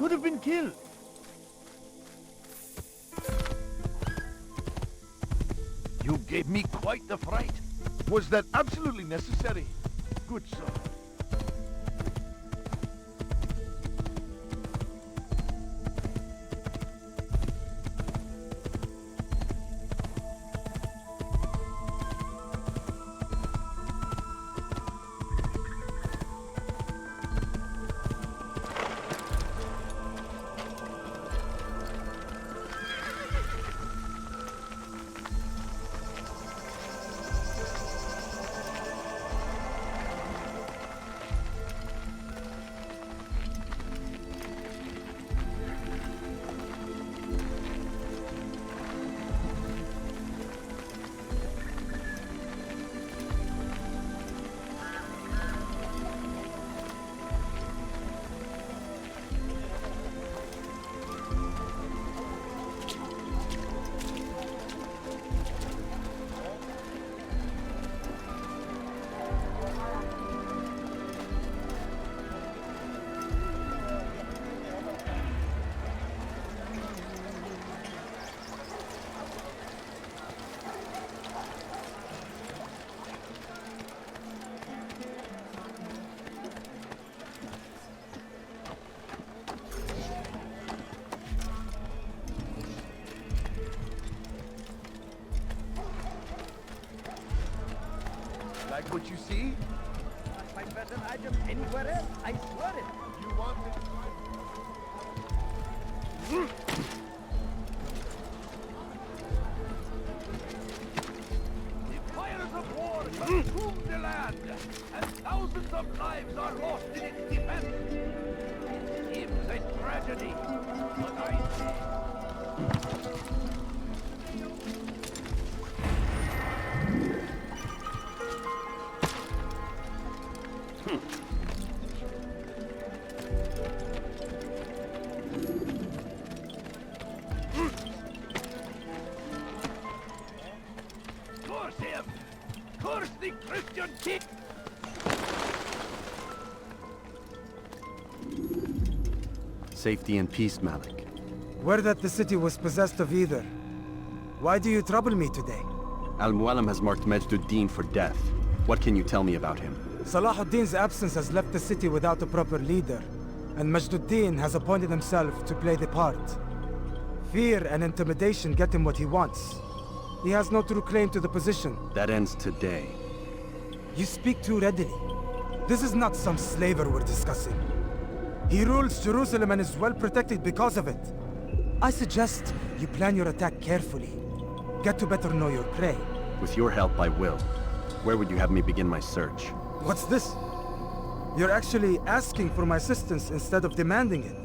could have been killed. You gave me quite the fright. Was that absolutely necessary? Good sir. Like what you see? Not find better item anywhere else, I swear it. You want me to The fires of war consume the land, and thousands of lives are lost in its defense. It seems a tragedy, but I say curse him! Curse the Christian king! Safety and peace, Malik. Word that the city was possessed of either. Why do you trouble me today? Al-Mualim has marked MAJD ADDIN for death. What can you tell me about him? Salah ad-Din's absence has left the city without a proper leader, and MAJD ADDIN has appointed himself to play the part. Fear and intimidation get him what he wants. He has no true claim to the position. That ends today. You speak too readily. This is not some slaver we're discussing. He rules Jerusalem and is well protected because of it. I suggest you plan your attack carefully. Get to better know your prey. With your help, I will. Where would you have me begin my search? What's this? You're actually asking for my assistance instead of demanding it.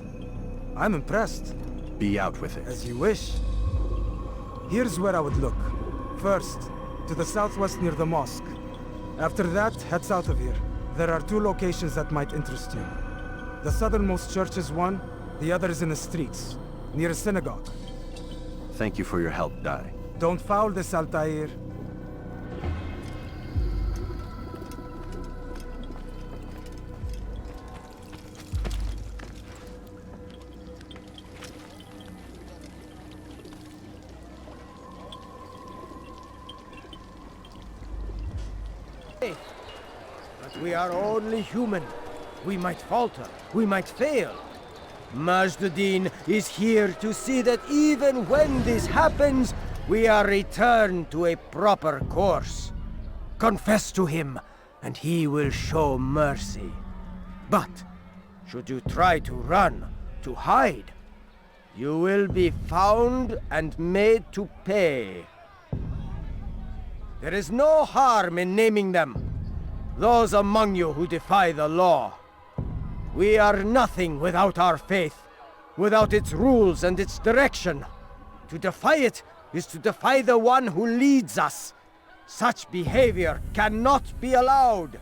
I'm impressed. Be out with it. As you wish. Here's where I would look. First, to the southwest near the mosque. After that, head south of here. There are two locations that might interest you. The southernmost church is one, the other is in the streets, near a synagogue. Thank you for your help, Dai. Don't foul this, Altaïr. But we are only human. We might falter, we might fail. MAJD ADDIN is here to see that even when this happens, we are returned to a proper course. Confess to him, and he will show mercy. But, should you try to run, to hide, you will be found and made to pay. There is no harm in naming them. Those among you who defy the law. We are nothing without our faith, without its rules and its direction. To defy it is to defy the one who leads us. Such behavior cannot be allowed.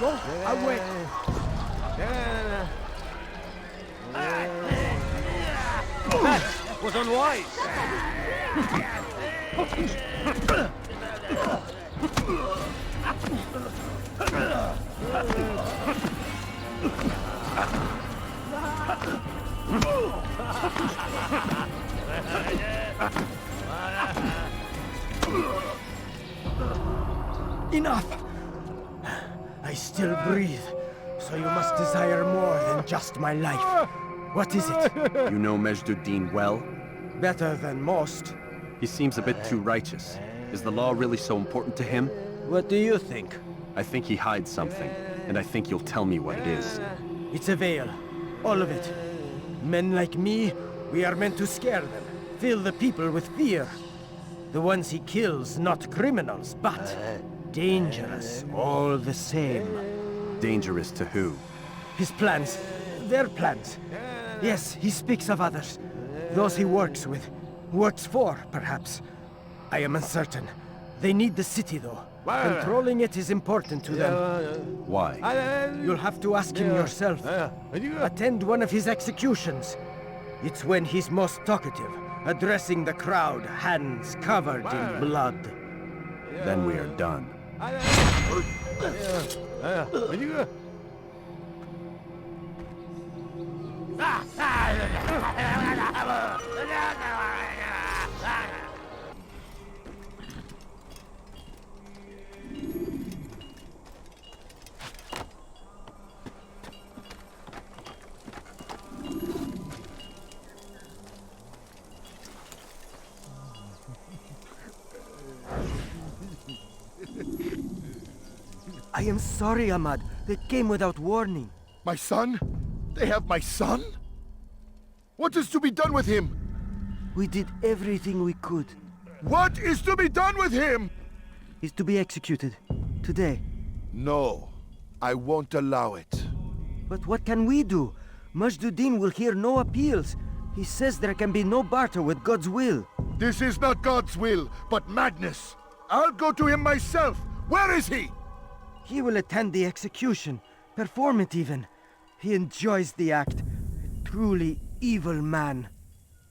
Go away. That was unwise. Enough! I still breathe, so you must desire more than just my life. What is it? You know MAJD ADDIN well? Better than most. He seems a bit too righteous. Is the law really so important to him? What do you think? I think he hides something, and I think you'll tell me what it is. It's a veil. All of it. Men like me, we are meant to scare them, fill the people with fear. The ones he kills, not criminals, but dangerous all the same. Dangerous to who? His plans, their plans. Yes, he speaks of others. Those he works with, works for, perhaps. I am uncertain. They need the city, though. Controlling it is important to them. Why? You'll have to ask him yourself. Attend one of his executions. It's when he's most talkative, addressing the crowd, hands covered in blood. Then we are done. I am sorry, Ahmad. They came without warning. My son? They have my son? What is to be done with him? We did everything we could. What is to be done with him? He's to be executed. Today. No, I won't allow it. But what can we do? MAJD ADDIN will hear no appeals. He says there can be no barter with God's will. This is not God's will, but madness. I'll go to him myself. Where is he? He will attend the execution. Perform it even. He enjoys the act. A truly evil man.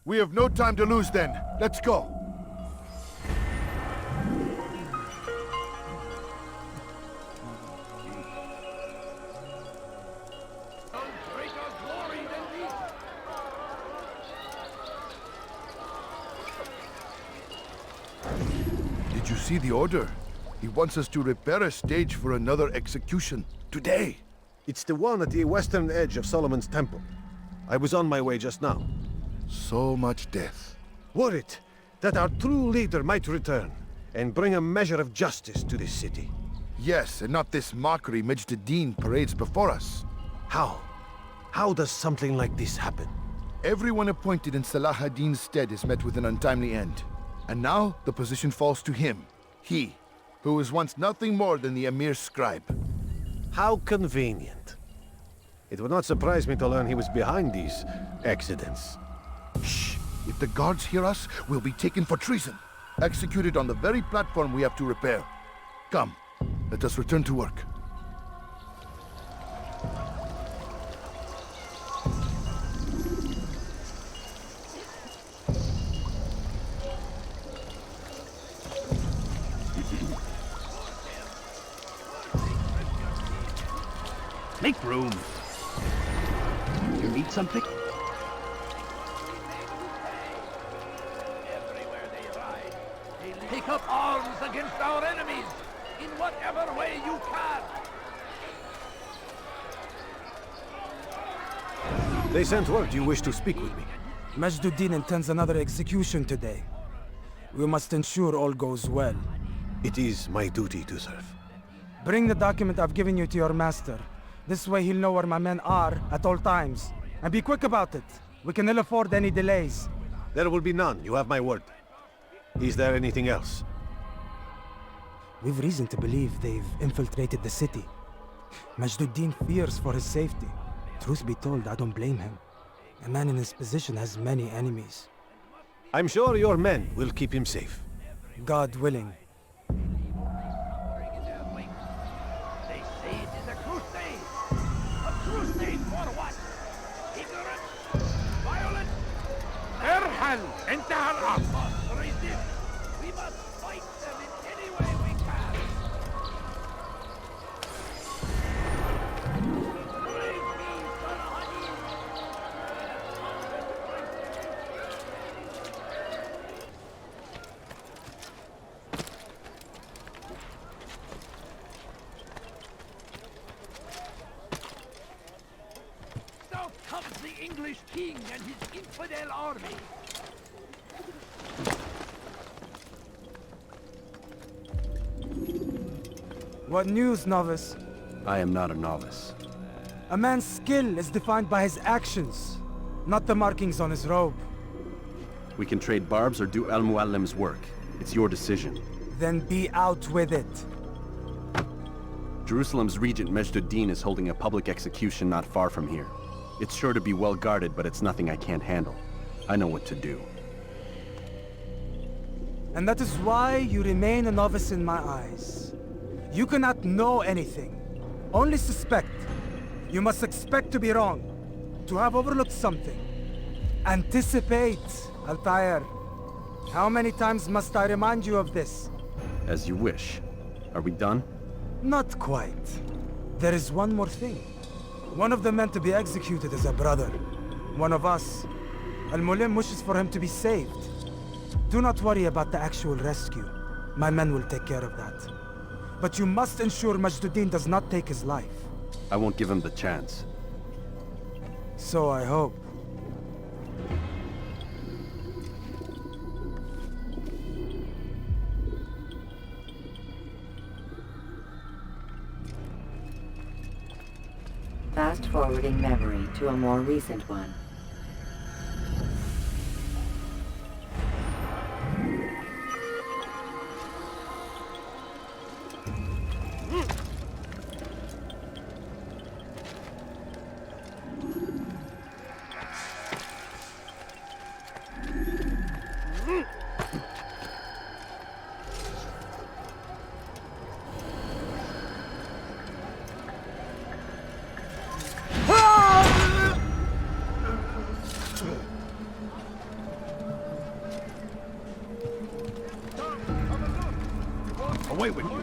We have no time to lose then. Let's go. Did you see the order? He wants us to repair a stage for another execution. Today. It's the one at the western edge of Solomon's temple. I was on my way just now. So much death. Worried that our true leader might return and bring a measure of justice to this city. Yes, and not this mockery MAJD ADDIN parades before us. How? How does something like this happen? Everyone appointed in Salah ad-Din's stead is met with an untimely end. And now, the position falls to him. He, who was once nothing more than the Emir's scribe. How convenient. It would not surprise me to learn he was behind these accidents. Shh! If the guards hear us, we'll be taken for treason. Executed on the very platform we have to repair. Come, let us return to work. Make room. You need something? Everywhere they ride, they take up arms against our enemies in whatever way you can. They sent word you wish to speak with me. MAJD ADDIN intends another execution today. We must ensure all goes well. It is my duty to serve. Bring the document I've given you to your master. This way he'll know where my men are at all times. And be quick about it. We can ill afford any delays. There will be none, you have my word. Is there anything else? We've reason to believe they've infiltrated the city. MAJD ADDIN fears for his safety. Truth be told, I don't blame him. A man in his position has many enemies. I'm sure your men will keep him safe. God willing. They say it is a or what? Ignorant? Violent? ارحل! انتهى الأمر! We must resist. We must fight them in any way we can. Praise be, Salahadin! South comes the English king and his infidel army. What news, novice? I am not a novice. A man's skill is defined by his actions, not the markings on his robe. We can trade barbs or do Al-Muallim's work. It's your decision. Then be out with it. Jerusalem's regent MAJD ADDIN is holding a public execution not far from here. It's sure to be well guarded, but it's nothing I can't handle. I know what to do. And that is why you remain a novice in my eyes. You cannot know anything, only suspect. You must expect to be wrong, to have overlooked something. Anticipate, Altaïr. How many times must I remind you of this? As you wish. Are we done? Not quite. There is one more thing. One of the men to be executed is a brother. One of us. Al-Mulim wishes for him to be saved. Do not worry about the actual rescue. My men will take care of that. But you must ensure MAJD ADDIN does not take his life. I won't give him the chance. So I hope. Fast-forwarding memory to a more recent one. Away with you!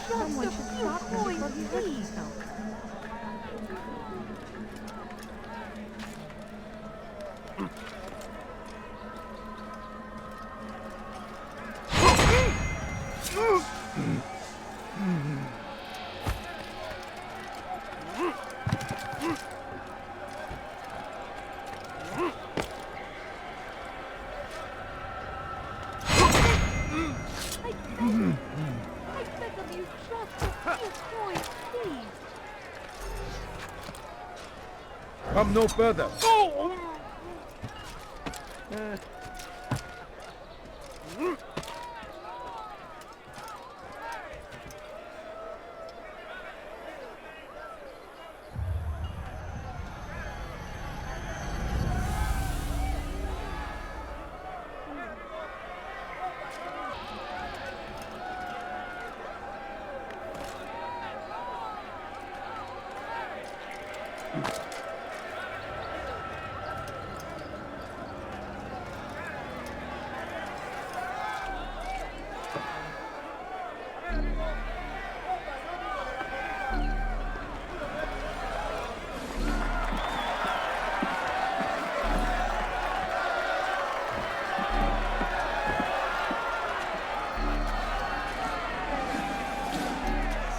Someone should stop this before he hurts himself. I beg of you, just Boy, please. Come no further.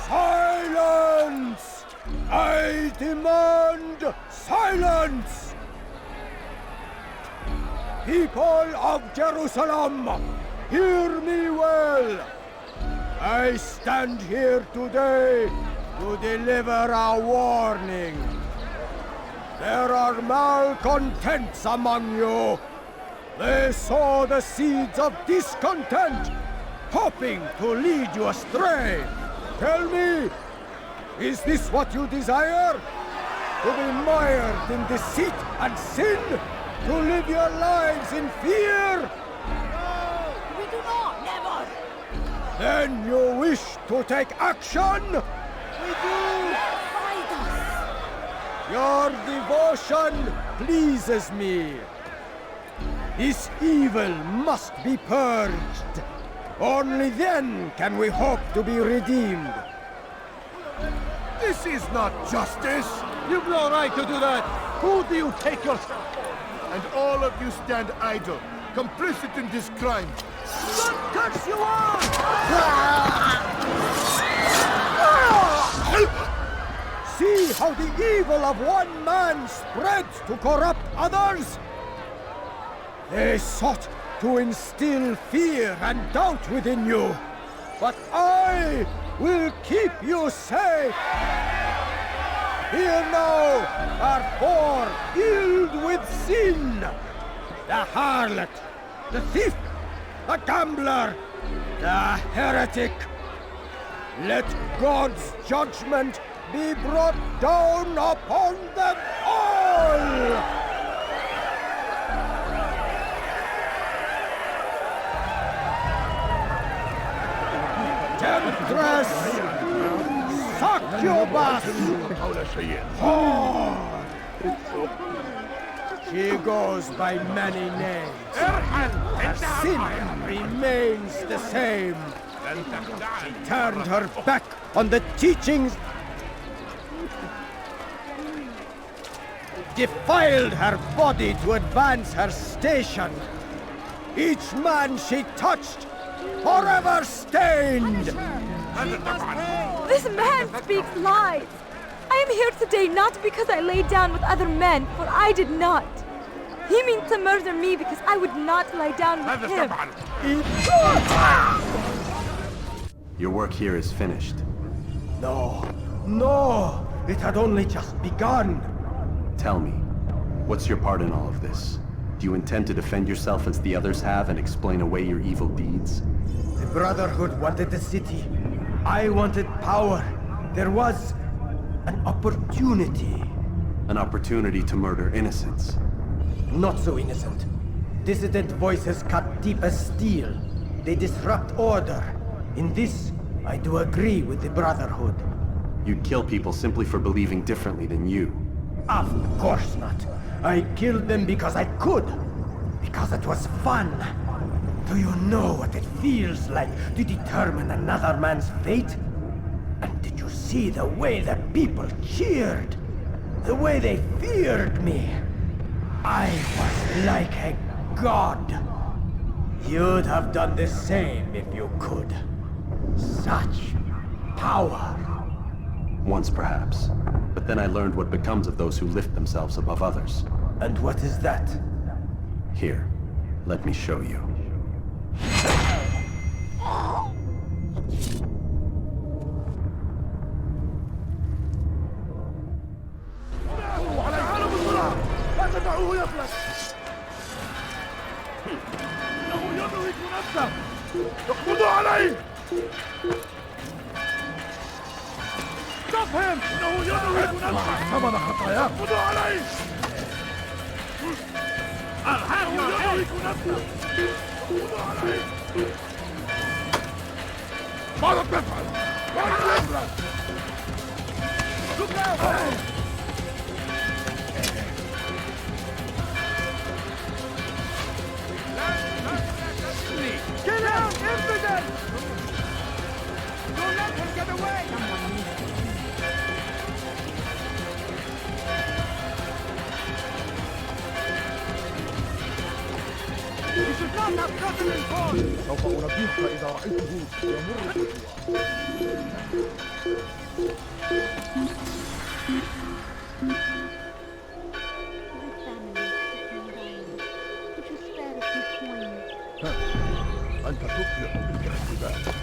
Silence! I demand silence! People of Jerusalem, hear me well! I stand here today to deliver a warning. There are malcontents among you. They sow the seeds of discontent, hoping to lead you astray. Tell me, is this what you desire? To be mired in deceit and sin? To live your lives in fear? No, we do not. Never. Then you wish to take action? We do. Fight us. Your devotion pleases me. This evil must be purged. Only then can we hope to be redeemed. This is not justice! You've no right to do that. Who do you take yourself? And all of you stand idle, complicit in this crime. What cuts you off? See how the evil of one man spreads to corrupt others? They sought to instill fear and doubt within you, but I will keep you safe. Here now are four filled with sin. The harlot, the thief, the gambler, the heretic. Let God's judgment be brought down upon them all! Temptress! Succubus! Whore! She goes by many names. Her sin remains the same. She turned her back on the teachings, defiled her body to advance her station. Each man she touched, forever stained! This man speaks lies. I am here today not because I lay down with other men, for I did not. He means to murder me because I would not lie down with him. Your work here is finished. No, no! It had only just begun. Tell me, what's your part in all of this? Do you intend to defend yourself as the others have and explain away your evil deeds? The Brotherhood wanted the city. I wanted power. There was an opportunity. An opportunity to murder innocents. Not so innocent. Dissident voices cut deep as steel. They disrupt order. In this, I do agree with the Brotherhood. You'd kill people simply for believing differently than you. Of course not. I killed them because I could. Because it was fun. Do you know what it feels like to determine another man's fate? And did you see the way that people cheered? The way they feared me? I was like a god. You'd have done the same if you could. Such power. Once perhaps. But then I learned what becomes of those who lift themselves above others. And what is that? Here, let me show you. Stop him! ثمن خطاياك. I'll have your head! ماذا تفعل؟ Look out! Get out, infidel! Don't let him get away! You should not have gotten involved! سوف أنبهك إذا رأيته يمر أنت تفلح بالاعتدال.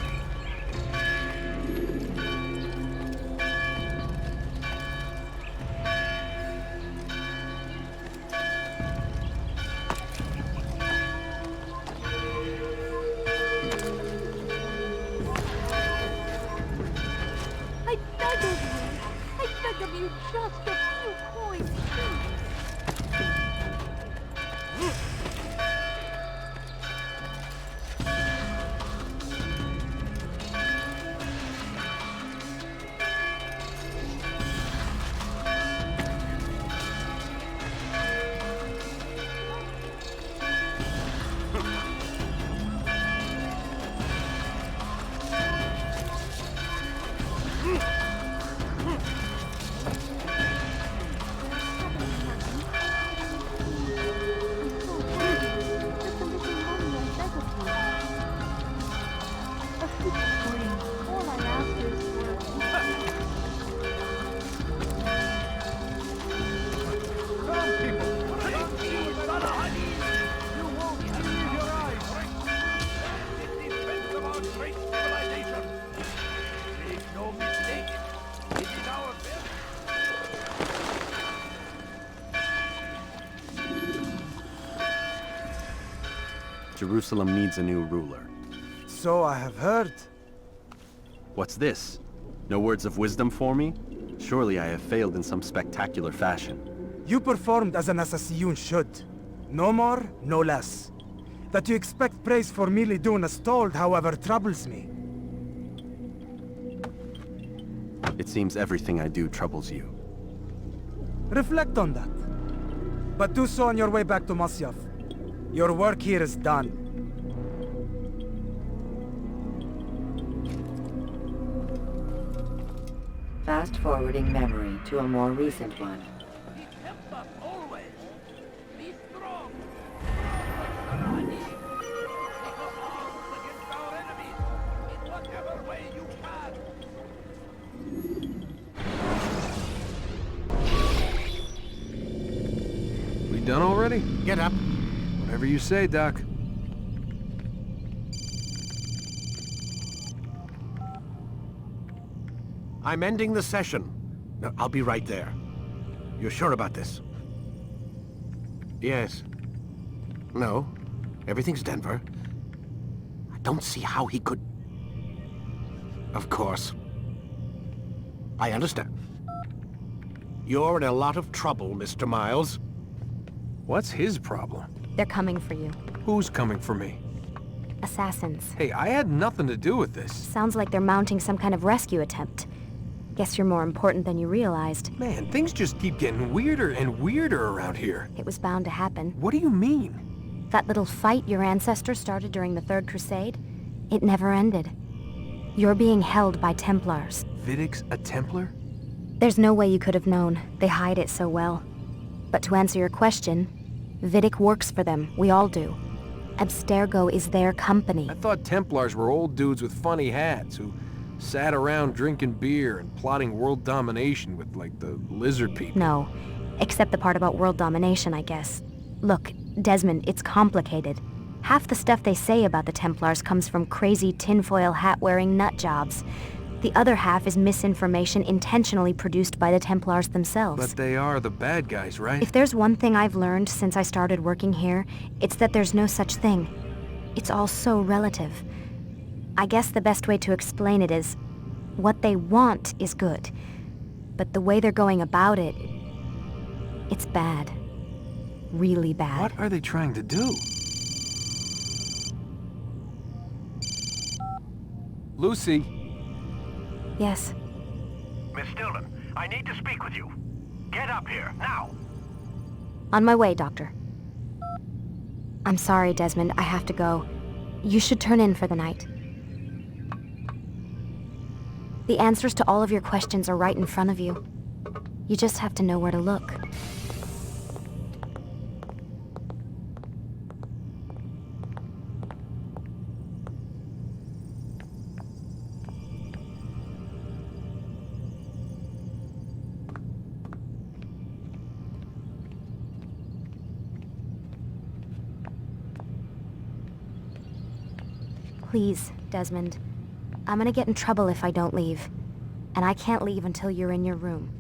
I beg of you, just a few coins, Jerusalem needs a new ruler. So I have heard. What's this? No words of wisdom for me? Surely I have failed in some spectacular fashion. You performed as an assassin should. No more, no less. That you expect praise for merely doing as told, however, troubles me. It seems everything I do troubles you. Reflect on that. But do so on your way back to Masyaf. Your work here is done. Fast forwarding memory to a more recent one. Be Templar always. Be strong. Against our enemies in whatever way you can. We done already? Get up. Whatever you say, Doc. I'm ending the session. No, I'll be right there. You're sure about this? Yes. No. Everything's Denver. I don't see how he could... Of course. I understand. You're in a lot of trouble, Mr. Miles. What's his problem? They're coming for you. Who's coming for me? Assassins. Hey, I had nothing to do with this. Sounds like they're mounting some kind of rescue attempt. Guess you're more important than you realized. Man, things just keep getting weirder and weirder around here. It was bound to happen. What do you mean? That little fight your ancestors started during the Third Crusade, it never ended. You're being held by Templars. Vidic's a Templar? There's no way you could have known. They hide it so well. But to answer your question, Vidic works for them. We all do. Abstergo is their company. I thought Templars were old dudes with funny hats who sat around drinking beer and plotting world domination with, like, the lizard people. No. Except the part about world domination, I guess. Look, Desmond, it's complicated. Half the stuff they say about the Templars comes from crazy tinfoil hat-wearing nutjobs. The other half is misinformation intentionally produced by the Templars themselves. But they are the bad guys, right? If there's one thing I've learned since I started working here, it's that there's no such thing. It's all so relative. I guess the best way to explain it is, what they want is good. but the way they're going about it, it's bad. Really bad. What are they trying to do? Lucy? Yes. Miss Stillman, I need to speak with you. Get up here, now! On my way, Doctor. I'm sorry, Desmond. I have to go. You should turn in for the night. The answers to all of your questions are right in front of you. You just have to know where to look. Please, Desmond. I'm gonna get in trouble if I don't leave. And I can't leave until you're in your room.